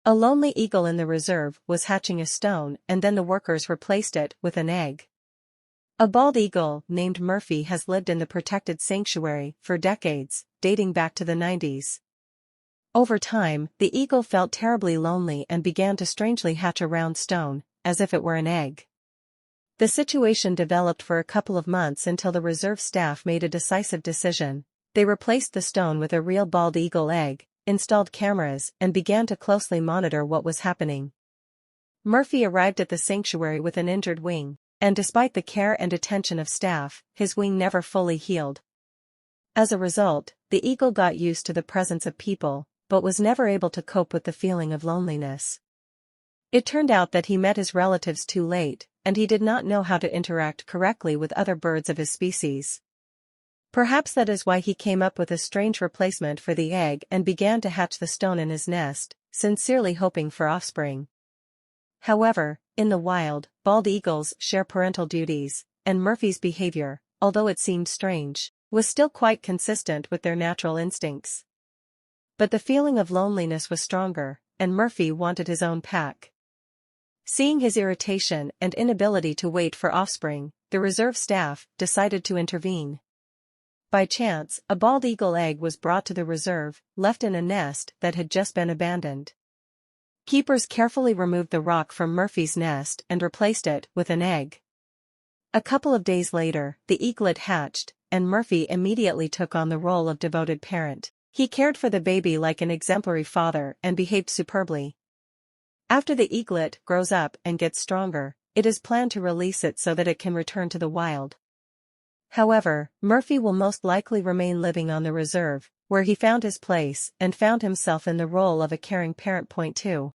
A lonely eagle in the reserve was hatching a stone, and then the workers replaced it with an egg. A bald eagle named Murphy has lived in the protected sanctuary for decades, dating back to the 90s. Over time, the eagle felt terribly lonely and began to strangely hatch a round stone, as if it were an egg. The situation developed for a couple of months until the reserve staff made a decisive decision. They replaced the stone with a real bald eagle egg, installed cameras, and began to closely monitor what was happening. Murphy arrived at the sanctuary with an injured wing, and despite the care and attention of staff, his wing never fully healed. As a result, the eagle got used to the presence of people, but was never able to cope with the feeling of loneliness. It turned out that he met his relatives too late, and he did not know how to interact correctly with other birds of his species. Perhaps that is why he came up with a strange replacement for the egg and began to hatch the stone in his nest, sincerely hoping for offspring. However, in the wild, bald eagles share parental duties, and Murphy's behavior, although it seemed strange, was still quite consistent with their natural instincts. But the feeling of loneliness was stronger, and Murphy wanted his own pack. Seeing his irritation and inability to wait for offspring, the reserve staff decided to intervene. By chance, a bald eagle egg was brought to the reserve, left in a nest that had just been abandoned. Keepers carefully removed the rock from Murphy's nest and replaced it with an egg. A couple of days later, the eaglet hatched, and Murphy immediately took on the role of devoted parent. He cared for the baby like an exemplary father and behaved superbly. After the eaglet grows up and gets stronger, it is planned to release it so that it can return to the wild. However, Murphy will most likely remain living on the reserve, where he found his place and found himself in the role of a caring parent. Point 2.